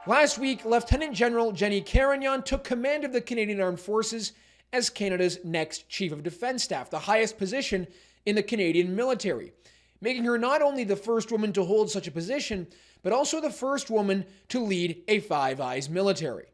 Last week, Lieutenant General Jennie Carignan took command of the Canadian Armed Forces as Canada's next Chief of Defence Staff, the highest position in the Canadian military, making her not only the first woman to hold such a position, but also the first woman to lead a Five Eyes military.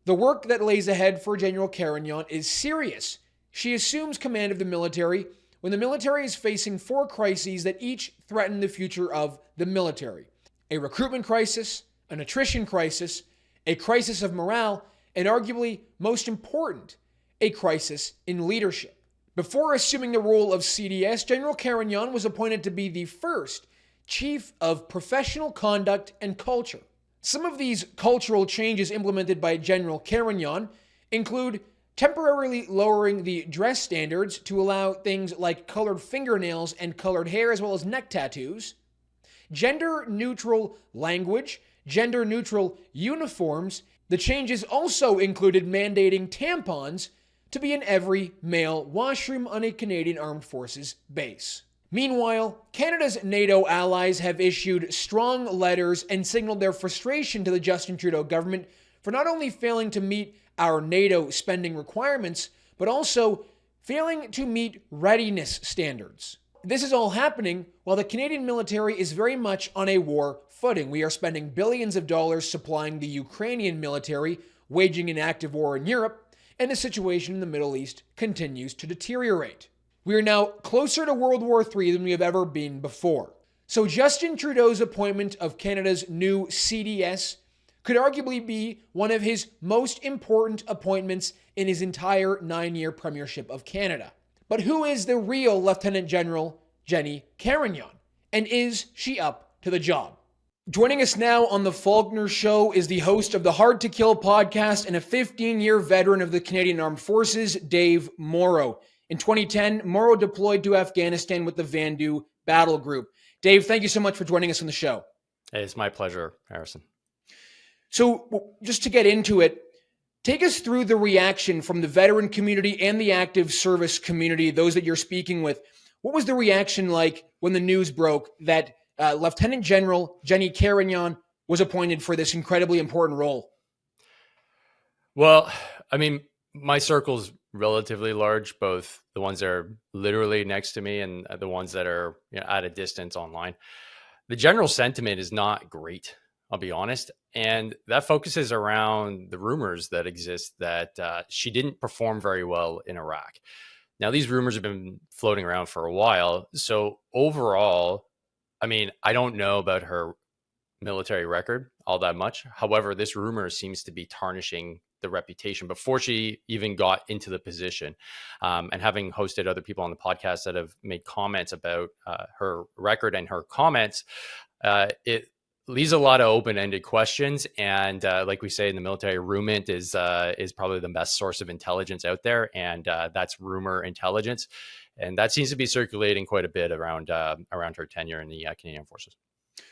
The work that lays ahead for General Carignan is serious. She assumes command of the military when the military is facing four crises that each threaten the future of the military: a recruitment crisis, an attrition crisis, a crisis of morale, and arguably most important, a crisis in leadership. Before assuming the role of CDS, General Carignan was appointed to be the first Chief of Professional Conduct and Culture. Some of these cultural changes implemented by General Carignan include temporarily lowering the dress standards to allow things like colored fingernails and colored hair, as well as neck tattoos, gender-neutral language, gender-neutral uniforms. The changes also included mandating tampons to be in every male washroom on a Canadian Armed Forces base. Meanwhile, Canada's NATO allies have issued strong letters and signaled their frustration to the Justin Trudeau government for not only failing to meet our NATO spending requirements, but also failing to meet readiness standards. This is all happening while the Canadian military is very much on a war footing. We are spending billions of dollars supplying the Ukrainian military, waging an active war in Europe, and the situation in the Middle East continues to deteriorate. We are now closer to World War III than we have ever been before. So Justin Trudeau's appointment of Canada's new CDS could arguably be one of his most important appointments in his entire 9-year premiership of Canada. But who is the real Lieutenant General Jennie Carignan? And is she up to the job? Joining us now on the Faulkner Show is the host of the Hard to Kill podcast and a 15-year veteran of the Canadian Armed Forces, Dave Morrow. In 2010, Morrow deployed to Afghanistan with the Vandu Battle Group. Dave, thank you so much for joining us on the show. Hey, it's my pleasure, Harrison. So just to get into it, take us through the reaction from the veteran community and the active service community, those that you're speaking with. What was the reaction like when the news broke that Lieutenant General Jennie Carignan was appointed for this incredibly important role? Well, I mean, my circle's relatively large, both the ones that are literally next to me and the ones that are at a distance online. The general sentiment is not great, I'll be honest. And that focuses around the rumors that exist that she didn't perform very well in Iraq. Now, these rumors have been floating around for a while. So overall, I mean, I don't know about her military record all that much. However, this rumor seems to be tarnishing the reputation before she even got into the position. And having hosted other people on the podcast that have made comments about her record and her comments, it leaves a lot of open-ended questions. And like we say in the military, rumint is probably the best source of intelligence out there. And that's rumor intelligence. And that seems to be circulating quite a bit around her tenure in the Canadian Forces.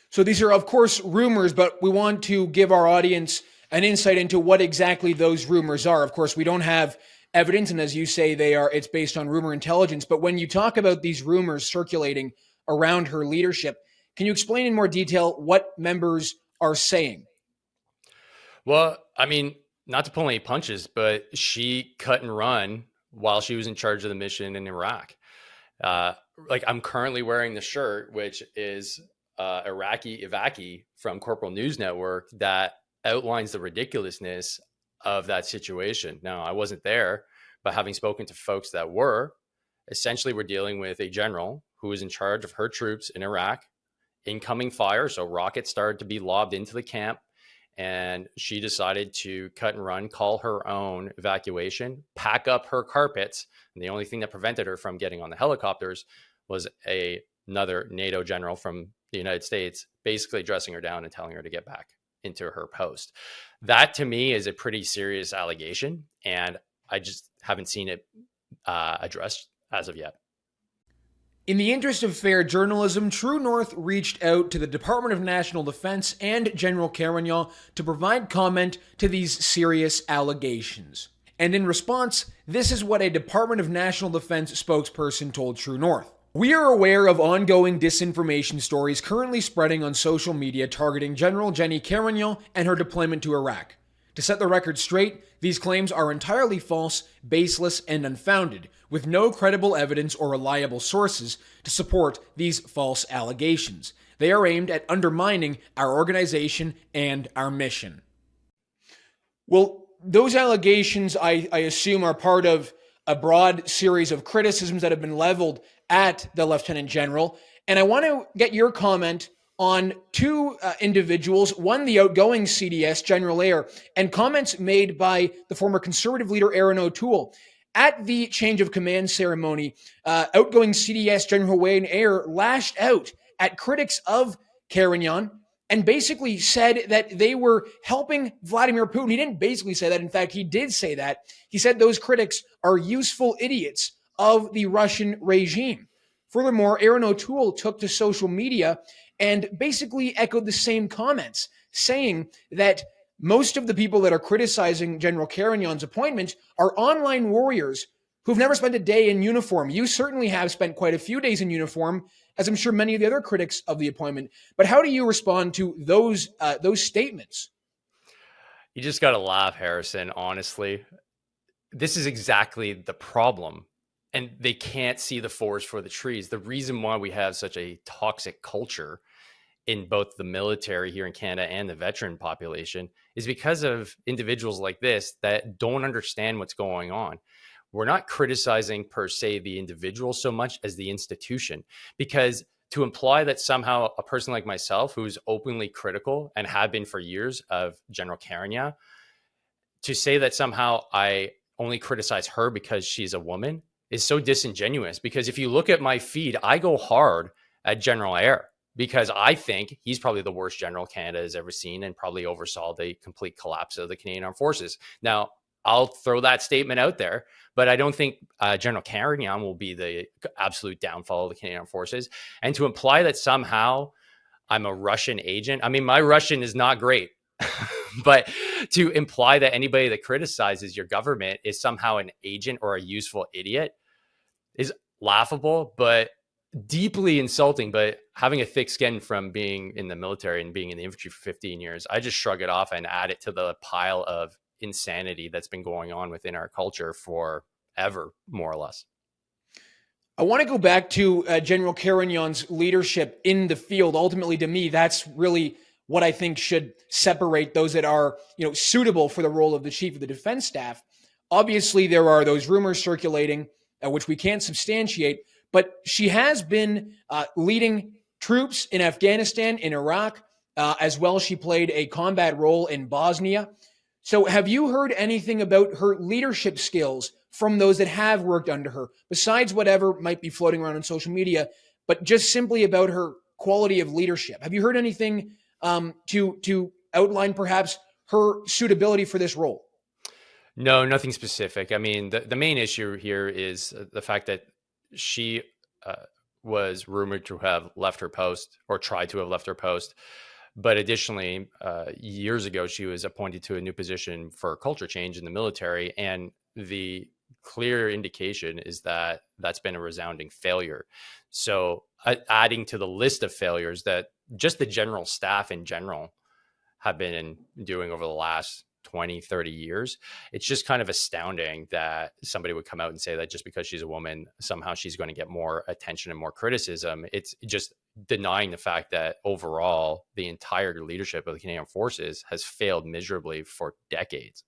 So these are, of course, rumors, but we want to give our audience an insight into what exactly those rumors are. Of course, we don't have evidence, and as you say, it's based on rumor intelligence. But when you talk about these rumors circulating around her leadership, can you explain in more detail what members are saying? Well, I mean, not to pull any punches, but she cut and run while she was in charge of the mission in Iraq. Like, I'm currently wearing the shirt, which is Iraqi from Corporal News Network, that outlines the ridiculousness of that situation. Now, I wasn't there, but having spoken to folks that were, essentially we're dealing with a general who was in charge of her troops in Iraq, incoming fire. So rockets started to be lobbed into the camp, and she decided to cut and run, call her own evacuation, pack up her carpets. And the only thing that prevented her from getting on the helicopters was another NATO general from the United States basically dressing her down and telling her to get back into her post. That to me is a pretty serious allegation, and I just haven't seen it addressed as of yet. In the interest of fair journalism, True North reached out to the Department of National Defense and General Carignan to provide comment to these serious allegations. And in response, this is what a Department of National Defense spokesperson told True North. We are aware of ongoing disinformation stories currently spreading on social media targeting General Jennie Carignan and her deployment to Iraq. To set the record straight, these claims are entirely false, baseless, and unfounded, with no credible evidence or reliable sources to support these false allegations. They are aimed at undermining our organization and our mission. Well, those allegations, I assume, are part of a broad series of criticisms that have been leveled at the Lieutenant General. And I want to get your comment on two individuals, one, the outgoing CDS, General Eyre, and comments made by the former Conservative leader, Aaron O'Toole. At the change of command ceremony, outgoing CDS General Wayne Eyre lashed out at critics of Carignan and basically said that they were helping Vladimir Putin. He didn't basically say that. In fact, he did say that. He said those critics are useful idiots of the Russian regime. Furthermore, Aaron O'Toole took to social media and basically echoed the same comments, saying that most of the people that are criticizing General Carignan's appointment are online warriors who've never spent a day in uniform. You certainly have spent quite a few days in uniform, as I'm sure many of the other critics of the appointment. But how do you respond to those statements? You just got to laugh, Harrison, honestly. This is exactly the problem. And they can't see the forest for the trees. The reason why we have such a toxic culture in both the military here in Canada and the veteran population is because of individuals like this that don't understand what's going on. We're not criticizing per se the individual so much as the institution, because to imply that somehow a person like myself, who's openly critical and have been for years of General Carignan, to say that somehow I only criticize her because she's a woman is so disingenuous. Because if you look at my feed, I go hard at General Eyre because I think he's probably the worst general Canada has ever seen and probably oversaw the complete collapse of the Canadian Armed Forces. Now, I'll throw that statement out there, but I don't think General Carignan will be the absolute downfall of the Canadian Armed Forces. And to imply that somehow I'm a Russian agent, I mean, my Russian is not great. But to imply that anybody that criticizes your government is somehow an agent or a useful idiot is laughable, but deeply insulting. But having a thick skin from being in the military and being in the infantry for 15 years, I just shrug it off and add it to the pile of insanity that's been going on within our culture forever, more or less. I want to go back to General Carignan's leadership in the field. Ultimately, to me, that's really what I think should separate those that are, suitable for the role of the Chief of the Defense Staff. Obviously, there are those rumors circulating, which we can't substantiate, but she has been leading troops in Afghanistan, in Iraq, as well. She played a combat role in Bosnia. So have you heard anything about her leadership skills from those that have worked under her, besides whatever might be floating around on social media, but just simply about her quality of leadership? Have you heard anything to outline perhaps her suitability for this role? No, nothing specific. I mean, the main issue here is the fact that she was rumored to have left her post or tried to have left her post. But additionally, years ago, she was appointed to a new position for culture change in the military. And the clear indication is that that's been a resounding failure. So adding to the list of failures that just the general staff in general have been doing over the last 20, 30 years, it's just kind of astounding that somebody would come out and say that just because she's a woman, somehow she's going to get more attention and more criticism. It's just denying the fact that overall, the entire leadership of the Canadian Forces has failed miserably for decades.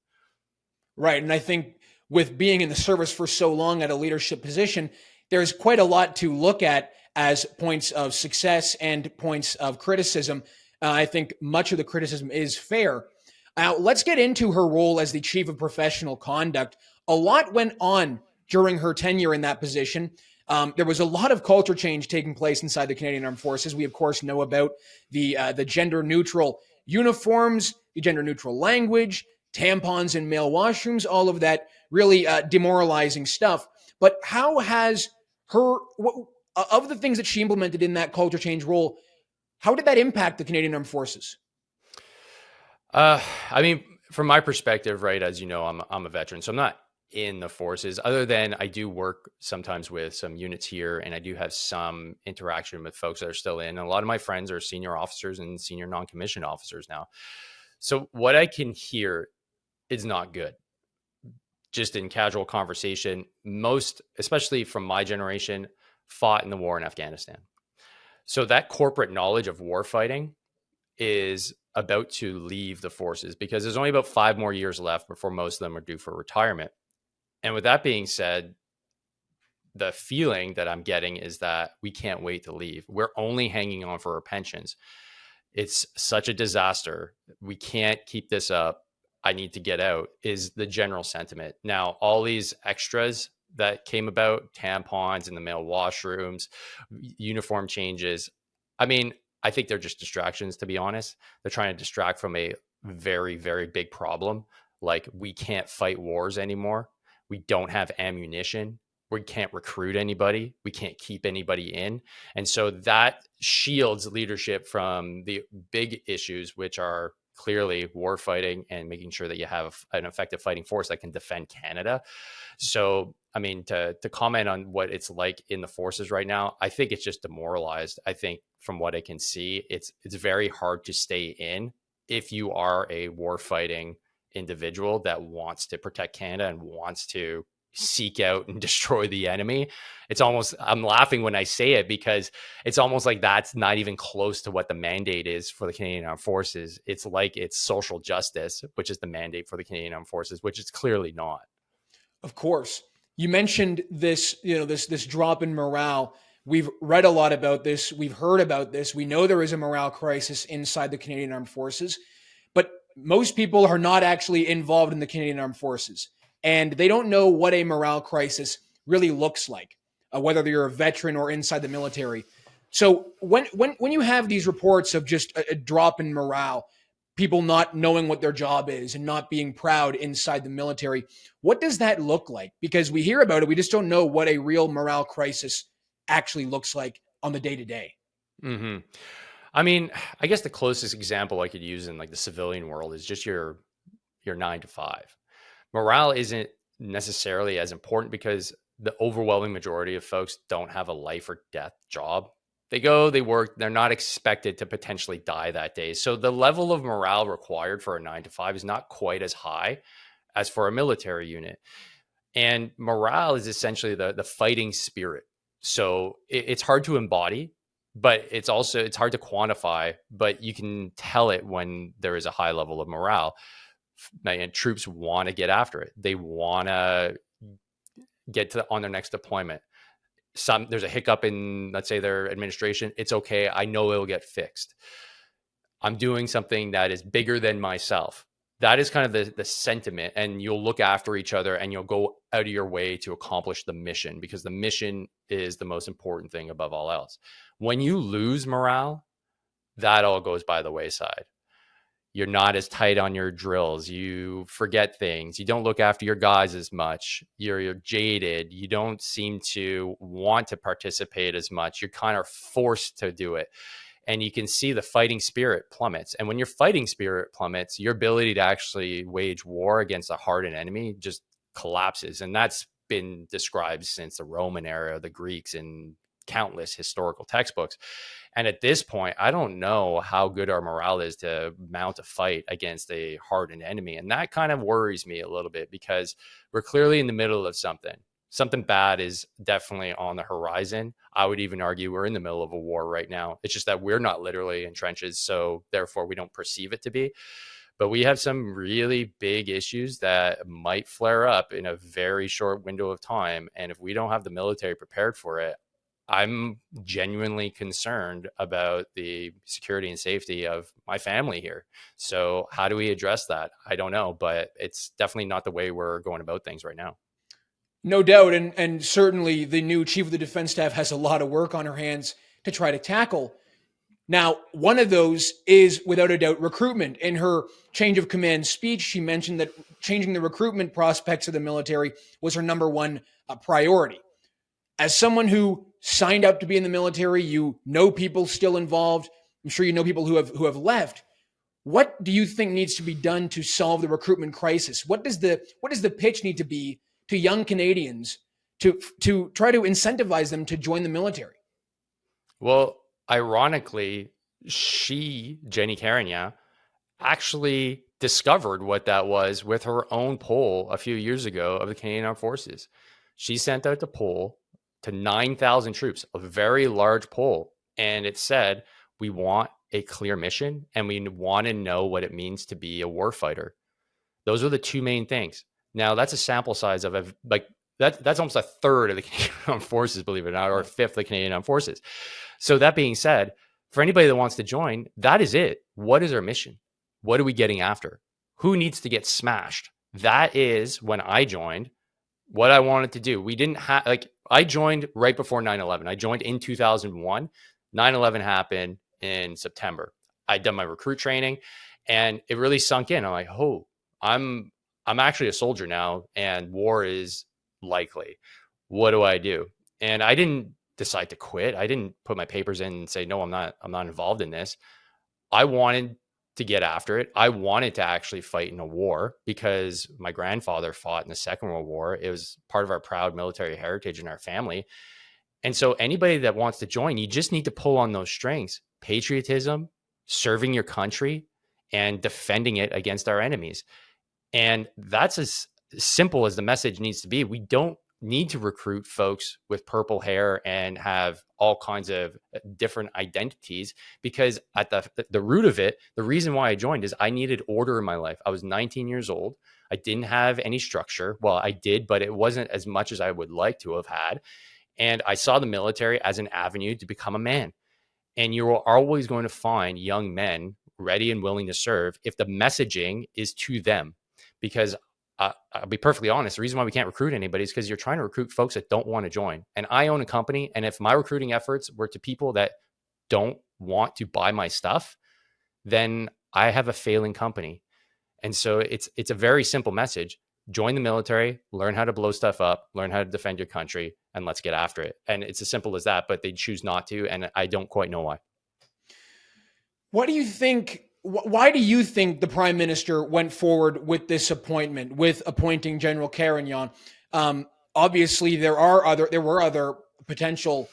Right. And I think with being in the service for so long at a leadership position, there's quite a lot to look at as points of success and points of criticism. I think much of the criticism is fair. Now, let's get into her role as the Chief of Professional Conduct. A lot went on during her tenure in that position. There was a lot of culture change taking place inside the Canadian Armed Forces. We, of course, know about the gender-neutral uniforms, the gender-neutral language, tampons in male washrooms, all of that really demoralizing stuff. But how has of the things that she implemented in that culture change role, how did that impact the Canadian Armed Forces? I mean, from my perspective, right, as you know, I'm a veteran, so I'm not in the forces, other than I do work sometimes with some units here, and I do have some interaction with folks that are still in. And a lot of my friends are senior officers and senior non-commissioned officers now. So what I can hear is not good. Just in casual conversation, most, especially from my generation, fought in the war in Afghanistan. So that corporate knowledge of war fighting is about to leave the forces, because there's only about 5 more years left before most of them are due for retirement. And with that being said, the feeling that I'm getting is that we can't wait to leave. We're only hanging on for our pensions. It's such a disaster. We can't keep this up. I need to get out, is the general sentiment. Now, all these extras that came about, tampons in the male washrooms, uniform changes, I mean, I think they're just distractions, to be honest. They're trying to distract from a very, very big problem. Like, we can't fight wars anymore. We don't have ammunition. We can't recruit anybody. We can't keep anybody in. And so that shields leadership from the big issues, which are clearly war fighting and making sure that you have an effective fighting force that can defend Canada. So, I mean, to comment on what it's like in the forces right now, I think it's just demoralized. I think from what I can see, it's very hard to stay in if you are a war fighting individual that wants to protect Canada and wants to seek out and destroy the enemy. It's almost, I'm laughing when I say it, because it's almost like that's not even close to what the mandate is for the Canadian Armed Forces. It's like it's social justice, which is the mandate for the Canadian Armed Forces, which it's clearly not. Of course. You mentioned this, this drop in morale. We've read a lot about this. We've heard about this. We know there is a morale crisis inside the Canadian Armed Forces, but most people are not actually involved in the Canadian Armed Forces, and they don't know what a morale crisis really looks like, whether you're a veteran or inside the military. So when you have these reports of just a drop in morale, people not knowing what their job is and not being proud inside the military, what does that look like? Because we hear about it, we just don't know what a real morale crisis actually looks like on the day-to-day. Mm-hmm. I mean, I guess the closest example I could use in like the civilian world is just your 9 to 5. Morale isn't necessarily as important because the overwhelming majority of folks don't have a life or death job. They go, they work, they're not expected to potentially die that day. So the level of morale required for a 9 to 5 is not quite as high as for a military unit. And morale is essentially the fighting spirit. So it's hard to embody, but it's hard to quantify, but you can tell it when there is a high level of morale. And troops want to get after it. They want to get on their next deployment. There's a hiccup in, let's say, their administration. It's okay. I know it'll get fixed. I'm doing something that is bigger than myself. That is kind of the sentiment, and you'll look after each other and you'll go out of your way to accomplish the mission, because the mission is the most important thing above all else. When you lose morale, that all goes by the wayside. You're not as tight on your drills. You forget things. You don't look after your guys as much. You're jaded. You don't seem to want to participate as much. You're kind of forced to do it. And you can see the fighting spirit plummets. And when your fighting spirit plummets, your ability to actually wage war against a hardened enemy just collapses. And that's been described since the Roman era, the Greeks, and countless historical textbooks. And at this point, I don't know how good our morale is to mount a fight against a hardened enemy. And that kind of worries me a little bit, because we're clearly in the middle of something. Something bad is definitely on the horizon. I would even argue we're in the middle of a war right now. It's just that we're not literally in trenches, so therefore we don't perceive it to be. But we have some really big issues that might flare up in a very short window of time. And if we don't have the military prepared for it, I'm genuinely concerned about the security and safety of my family here. So how do we address that? I don't know, but it's definitely not the way we're going about things right now. No doubt. And certainly the new chief of the defense staff has a lot of work on her hands to try to tackle. Now, one of those is, without a doubt, recruitment. In her change of command speech, she mentioned that changing the recruitment prospects of the military was her number one priority. As someone who signed up to be in the military, you know people still involved. I'm sure you know people who have left. What do you think needs to be done to solve the recruitment crisis? What does the pitch need to be to young Canadians to try to incentivize them to join the military? Well, ironically, Jenny Carignan, actually discovered what that was with her own poll a few years ago of the Canadian Armed Forces. She sent out the poll to 9,000 troops, a very large poll. And it said, we want a clear mission and we want to know what it means to be a warfighter. Those are the two main things. Now, that's a sample size of that's almost a third of the Canadian Armed Forces, believe it or not, or a fifth of the Canadian Armed Forces. So that being said, for anybody that wants to join, that is it. What is our mission? What are we getting after? Who needs to get smashed? That is when I joined what I wanted to do. We didn't have, I joined right before 9/11. I joined in 2001. 9/11 happened in September. I'd done my recruit training and it really sunk in. I'm like, oh, I'm actually a soldier now and war is likely. What do I do? And I didn't decide to quit. I didn't put my papers in and say, no, I'm not involved in this. I wanted to get after it. I wanted to actually fight in a war because my grandfather fought in the Second World War. It was part of our proud military heritage in our family. And so anybody that wants to join, you just need to pull on those strings: patriotism, serving your country, and defending it against our enemies. And that's as simple as the message needs to be. We don't need to recruit folks with purple hair and have all kinds of different identities, because at the root of it, the reason why I joined is I needed order in my life. I was 19 years old. I didn't have any structure. Well, I did, but it wasn't as much as I would like to have had. And I saw the military as an avenue to become a man. And you're always going to find young men ready and willing to serve if the messaging is to them. Because I'll be perfectly honest, the reason why we can't recruit anybody is because you're trying to recruit folks that don't want to join. And I own a company, and if my recruiting efforts were to people that don't want to buy my stuff, then I have a failing company. And so it's a very simple message. Join the military, learn how to blow stuff up, learn how to defend your country, and let's get after it. And it's as simple as that, but they choose not to, and I don't quite know why. What do you think? Why do you think the Prime Minister went forward with this appointment, with appointing General Carignan? Obviously, there were other potential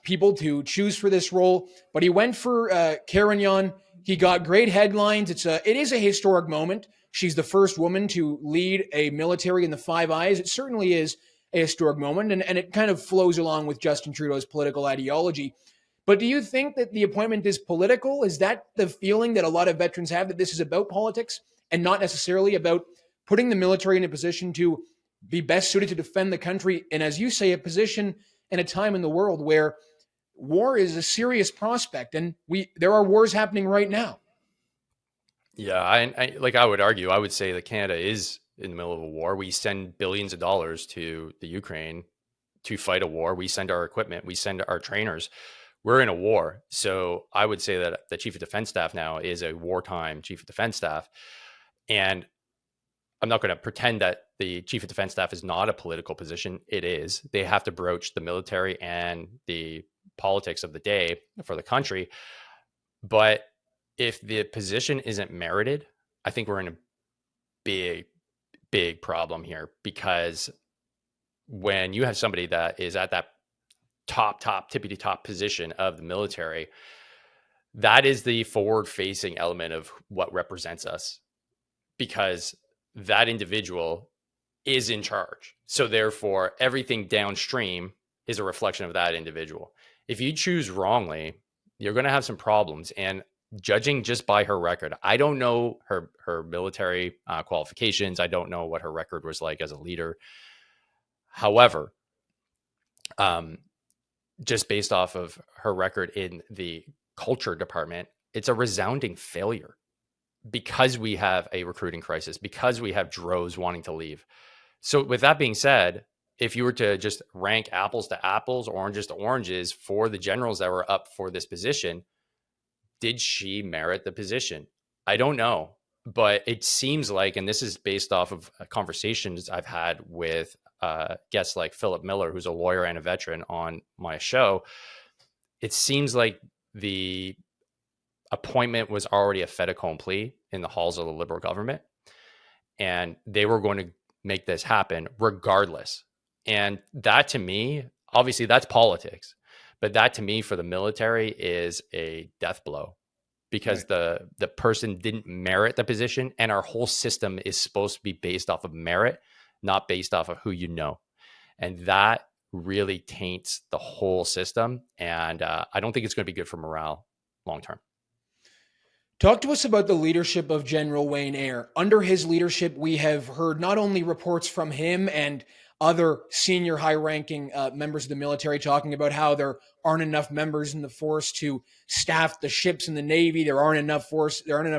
people to choose for this role, but he went for Carignan. He got great headlines. It is a historic moment. She's the first woman to lead a military in the Five Eyes. It certainly is a historic moment, and it kind of flows along with Justin Trudeau's political ideology. But do you think that the appointment is political? Is that the feeling that a lot of veterans have, that this is about politics and not necessarily about putting the military in a position to be best suited to defend the country? And as you say, a position and a time in the world where war is a serious prospect, and there are wars happening right now. Yeah, I would argue, I would say that Canada is in the middle of a war. We send billions of dollars to the Ukraine to fight a war. We send our equipment, we send our trainers. We're in a war. So I would say that the Chief of Defense Staff now is a wartime Chief of Defense Staff. And I'm not going to pretend that the Chief of Defense Staff is not a political position. It is. They have to broach the military and the politics of the day for the country. But if the position isn't merited, I think we're in a big, big problem here, because when you have somebody that is at that top, tippity top position of the military, that is the forward facing element of what represents us, because that individual is in charge. So therefore, everything downstream is a reflection of that individual. If you choose wrongly, you're going to have some problems. And judging just by her record, I don't know her military qualifications. I don't know what her record was like as a leader. However, just based off of her record in the culture department, it's a resounding failure, because we have a recruiting crisis, because we have droves wanting to leave. So with that being said, if you were to just rank apples to apples, oranges to oranges for the generals that were up for this position, did she merit the position? I don't know, but it seems like, and this is based off of conversations I've had with guests like Philip Miller, who's a lawyer and a veteran on my show, it seems like the appointment was already a fait accompli in the halls of the Liberal government. And they were going to make this happen regardless. And that to me, obviously that's politics, but that to me for the military is a death blow, because Right. the person didn't merit the position, and our whole system is supposed to be based off of merit, not based off of who you know. And that really taints the whole system. And I don't think it's going to be good for morale long term. Talk to us about the leadership of General Wayne Eyre. Under his leadership, we have heard not only reports from him and other senior high-ranking members of the military talking about how there aren't enough members in the force to staff the ships in the Navy. There aren't enough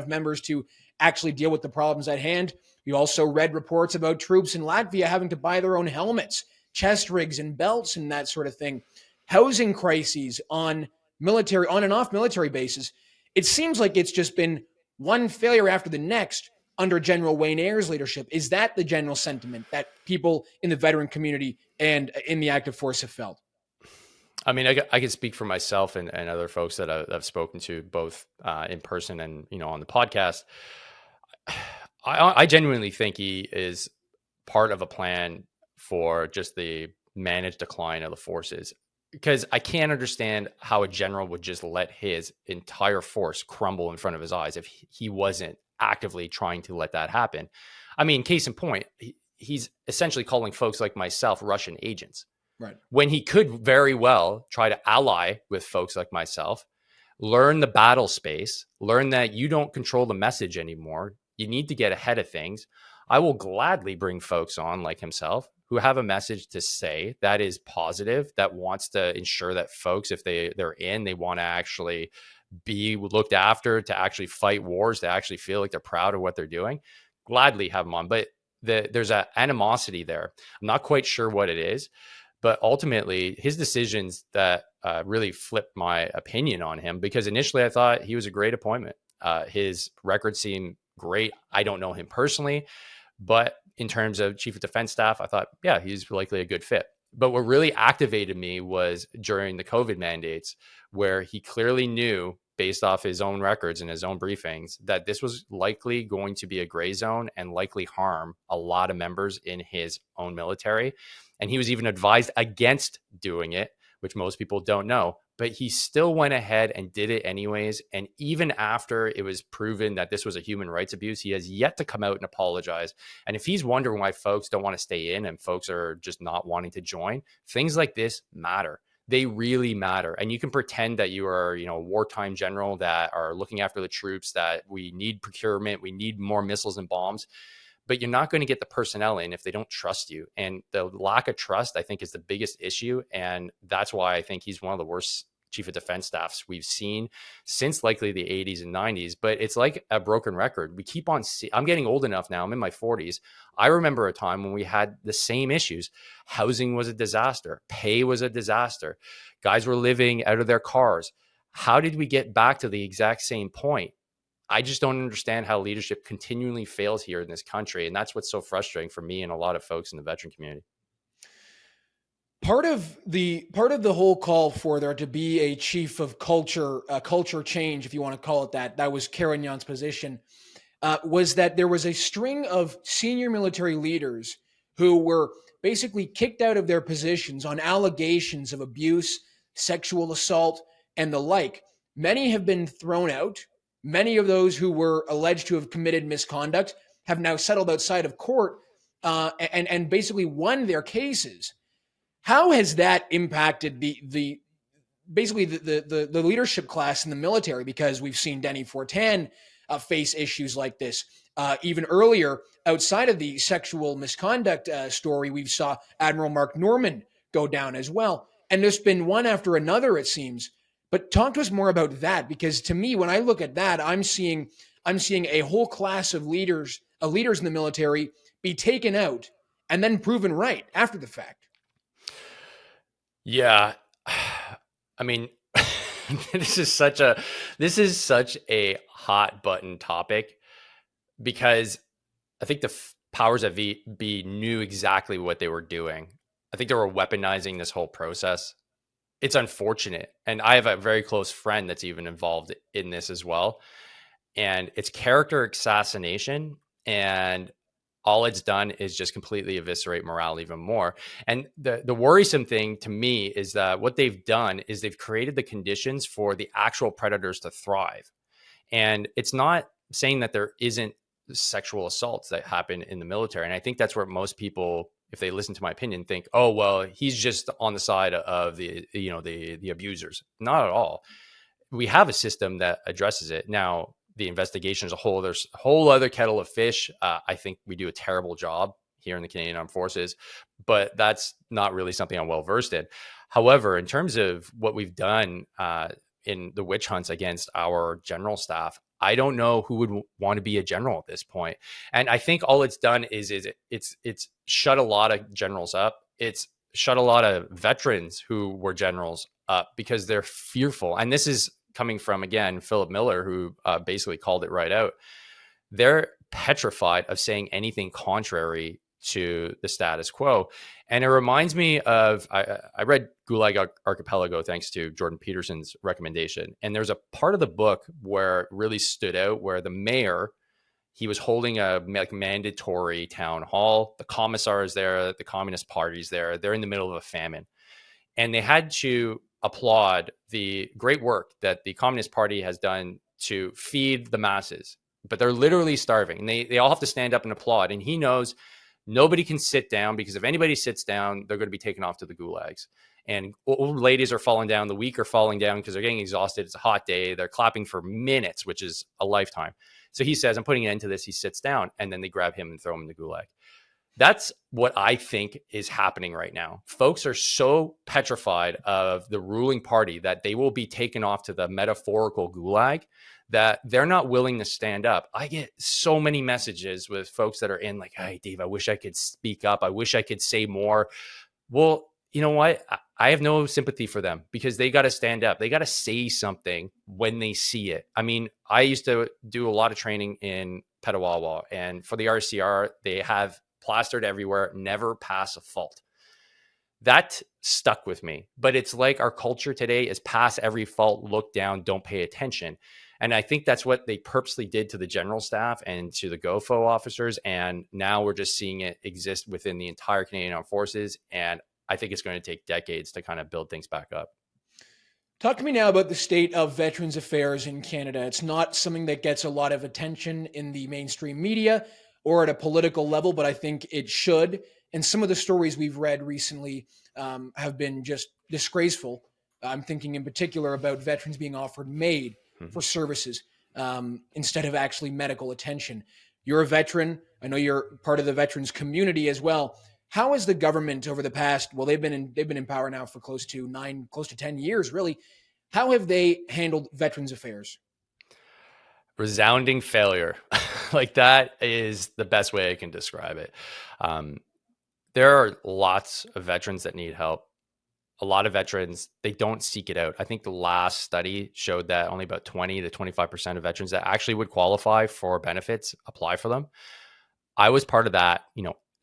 members to actually deal with the problems at hand. We also read reports about troops in Latvia having to buy their own helmets, chest rigs, and belts, and that sort of thing. Housing crises on and off military bases. It seems like it's just been one failure after the next under General Wayne Eyre's leadership. Is that the general sentiment that people in the veteran community and in the active force have felt? I mean, I can speak for myself and other folks that I've spoken to, both in person and, on the podcast. I genuinely think he is part of a plan for just the managed decline of the forces, because I can't understand how a general would just let his entire force crumble in front of his eyes if he wasn't actively trying to let that happen. I mean, case in point, he's essentially calling folks like myself Russian agents, Right. when he could very well try to ally with folks like myself, learn the battle space, learn that you don't control the message anymore. You need to get ahead of things. I will gladly bring folks on like himself who have a message to say that is positive, that wants to ensure that folks, if they want to actually be looked after, to actually fight wars, to actually feel like they're proud of what they're doing. Gladly have them on. But there's an animosity there. I'm not quite sure what it is. But ultimately, his decisions that really flipped my opinion on him, because initially I thought he was a great appointment. His record seemed great. I don't know him personally, but in terms of chief of defense staff, I thought, yeah, he's likely a good fit. But what really activated me was during the COVID mandates, where he clearly knew, based off his own records and his own briefings, that this was likely going to be a gray zone and likely harm a lot of members in his own military. And he was even advised against doing it, which most people don't know, but he still went ahead and did it anyways. And even after it was proven that this was a human rights abuse, he has yet to come out and apologize. And if he's wondering why folks don't want to stay in and folks are just not wanting to join, things like this matter. They really matter. And you can pretend that you are, a wartime general that are looking after the troops, that we need procurement, we need more missiles and bombs, but you're not going to get the personnel in if they don't trust you. And the lack of trust, I think, is the biggest issue. And that's why I think he's one of the worst chief of defense staffs we've seen since likely the 80s and 90s. But it's like a broken record. We keep on I'm getting old enough now. I'm in my 40s. I remember a time when we had the same issues. Housing was a disaster. Pay was a disaster. Guys were living out of their cars. How did we get back to the exact same point? I just don't understand how leadership continually fails here in this country. And that's what's so frustrating for me and a lot of folks in the veteran community. Part of the whole call for there to be a chief of culture change, if you want to call it that was Carignan's position, was that there was a string of senior military leaders who were basically kicked out of their positions on allegations of abuse, sexual assault, and the like. Many have been thrown out. Many of those who were alleged to have committed misconduct have now settled outside of court and basically won their cases. How has that impacted the leadership class in the military? Because we've seen Denny Fortin face issues like this. Even earlier, outside of the sexual misconduct story, we saw Admiral Mark Norman go down as well. And there's been one after another, it seems. But talk to us more about that, because to me, when I look at that, I'm seeing a whole class of leaders in the military be taken out and then proven right after the fact. Yeah. I mean, this is such a hot button topic, because I think the powers that be knew exactly what they were doing. I think they were weaponizing this whole process. It's unfortunate. And I have a very close friend that's even involved in this as well. And it's character assassination. And all it's done is just completely eviscerate morale even more. And the worrisome thing to me is that what they've done is they've created the conditions for the actual predators to thrive. And it's not saying that there isn't sexual assaults that happen in the military. And I think that's where most people, if they listen to my opinion, think, oh, well, he's just on the side of the abusers. Not at all. We have a system that addresses it. Now, the investigation is a whole other kettle of fish. I think we do a terrible job here in the Canadian Armed Forces, but that's not really something I'm well versed in. However, in terms of what we've done in the witch hunts against our general staff, I don't know who would want to be a general at this point. And I think all it's done is it's shut a lot of generals up. It's shut a lot of veterans who were generals up because they're fearful. And this is coming from, again, Philip Miller, who basically called it right out. They're petrified of saying anything contrary to the status quo. And it reminds me of, I read Gulag Archipelago thanks to Jordan Peterson's recommendation. And there's a part of the book where it really stood out, where the mayor, he was holding a mandatory town hall. The commissar is there, the Communist Party's there. They're in the middle of a famine. And they had to applaud the great work that the Communist Party has done to feed the masses. But they're literally starving. And they all have to stand up and applaud. And he knows nobody can sit down, because if anybody sits down, they're going to be taken off to the gulags. And old ladies are falling down. The weak are falling down because they're getting exhausted. It's a hot day. They're clapping for minutes, which is a lifetime. So he says, I'm putting an end to this. He sits down, and then they grab him and throw him in the gulag. That's what I think is happening right now. Folks are so petrified of the ruling party that they will be taken off to the metaphorical gulag that they're not willing to stand up. I get so many messages with folks that are in like, hey, Dave, I wish I could speak up. I wish I could say more. Well, you know what? I have no sympathy for them, because they got to stand up. They got to say something when they see it. I mean, I used to do a lot of training in Petawawa, and for the RCR, they have plastered everywhere, never pass a fault. That stuck with me. But it's like our culture today is pass every fault, look down, don't pay attention. And I think that's what they purposely did to the general staff and to the GOFO officers. And now we're just seeing it exist within the entire Canadian Armed Forces. And I think it's going to take decades to kind of build things back up. Talk to me now about the state of Veterans Affairs in Canada. It's not something that gets a lot of attention in the mainstream media or at a political level, but I think it should. And some of the stories we've read recently have been just disgraceful. I'm thinking in particular about veterans being offered MAID for services instead of actually medical attention. You're a veteran. I know you're part of the veterans community as well. How has the government over the past, well, they've been in power now for close to 10 years, really. How have they handled veterans affairs? Resounding failure. Like, that is the best way I can describe it. There are lots of veterans that need help. A lot of veterans, they don't seek it out. I think the last study showed that only about 20 to 25% of veterans that actually would qualify for benefits apply for them. I was part of that,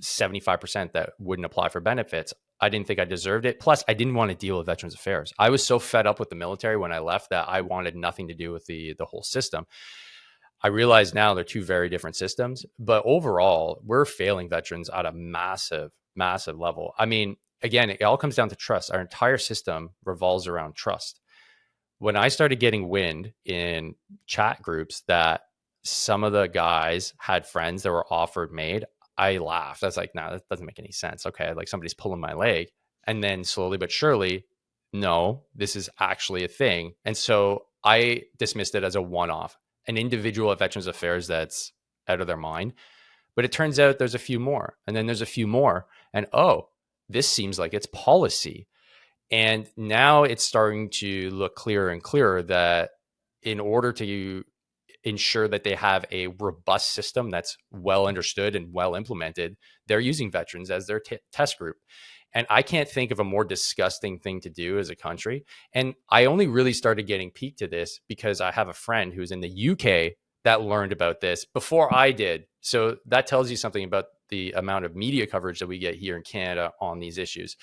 75% that wouldn't apply for benefits. I didn't think I deserved it. Plus, I didn't want to deal with Veterans Affairs. I was so fed up with the military when I left that I wanted nothing to do with the whole system. I realize now they're two very different systems, but overall, we're failing veterans at a massive, massive level. I mean, again, it all comes down to trust. Our entire system revolves around trust. When I started getting wind in chat groups that some of the guys had friends that were offered MAID, I laughed. I was like, nah, that doesn't make any sense. Okay, like somebody's pulling my leg. And then slowly but surely, no, this is actually a thing. And so I dismissed it as a one-off, an individual at Veterans Affairs that's out of their mind. But it turns out there's a few more, and then there's a few more. And oh, this seems like it's policy. And now it's starting to look clearer and clearer that in order to ensure that they have a robust system that's well understood and well implemented, they're using veterans as their test group. And I can't think of a more disgusting thing to do as a country. And I only really started getting peaked to this because I have a friend who's in the UK that learned about this before I did. So that tells you something about the amount of media coverage that we get here in Canada on these issues.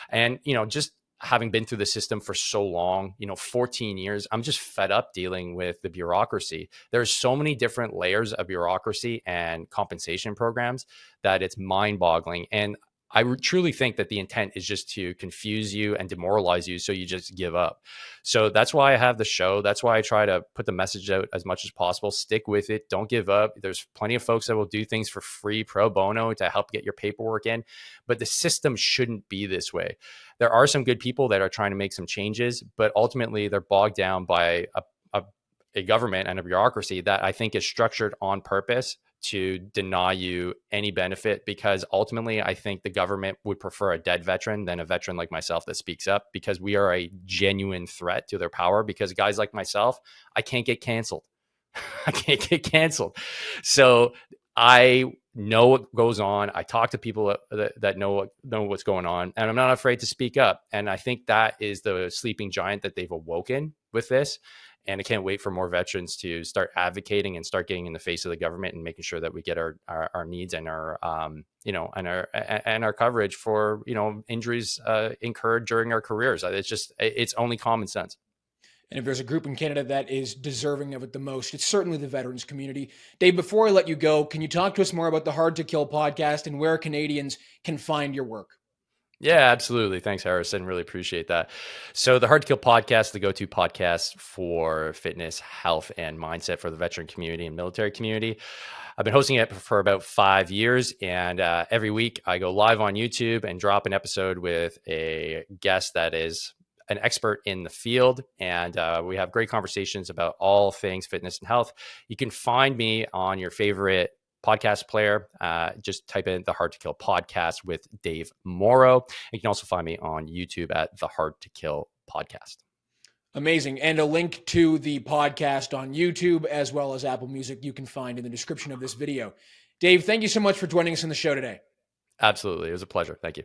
And, just having been through the system for so long, 14 years, I'm just fed up dealing with the bureaucracy. There's so many different layers of bureaucracy and compensation programs that it's mind-boggling. And I truly think that the intent is just to confuse you and demoralize you so you just give up. So that's why I have the show. That's why I try to put the message out as much as possible. Stick with it. Don't give up. There's plenty of folks that will do things for free, pro bono, to help get your paperwork in. But the system shouldn't be this way. There are some good people that are trying to make some changes, but ultimately they're bogged down by a government and a bureaucracy that I think is structured on purpose to deny you any benefit, because ultimately I think the government would prefer a dead veteran than a veteran like myself that speaks up, because we are a genuine threat to their power, because guys like myself, I can't get canceled. I can't get canceled. So I know what goes on. I talk to people that know what's going on, and I'm not afraid to speak up. And I think that is the sleeping giant that they've awoken with this. And I can't wait for more veterans to start advocating and start getting in the face of the government and making sure that we get our needs and our coverage for, injuries incurred during our careers. It's only common sense. And if there's a group in Canada that is deserving of it the most, it's certainly the veterans community. Dave, before I let you go, can you talk to us more about the Hard to Kill podcast and where Canadians can find your work? Yeah, absolutely. Thanks, Harrison. Really appreciate that. So the Hard to Kill podcast, the go-to podcast for fitness, health, and mindset for the veteran community and military community. I've been hosting it for about 5 years, and every week I go live on YouTube and drop an episode with a guest that is an expert in the field. And we have great conversations about all things fitness and health. You can find me on your favorite podcast player. Just type in the Hard to Kill podcast with Dave Morrow. You can also find me on YouTube at the Hard to Kill podcast. Amazing. And a link to the podcast on YouTube as well as Apple Music you can find in the description of this video. Dave, thank you so much for joining us on the show today. Absolutely. It was a pleasure. Thank you.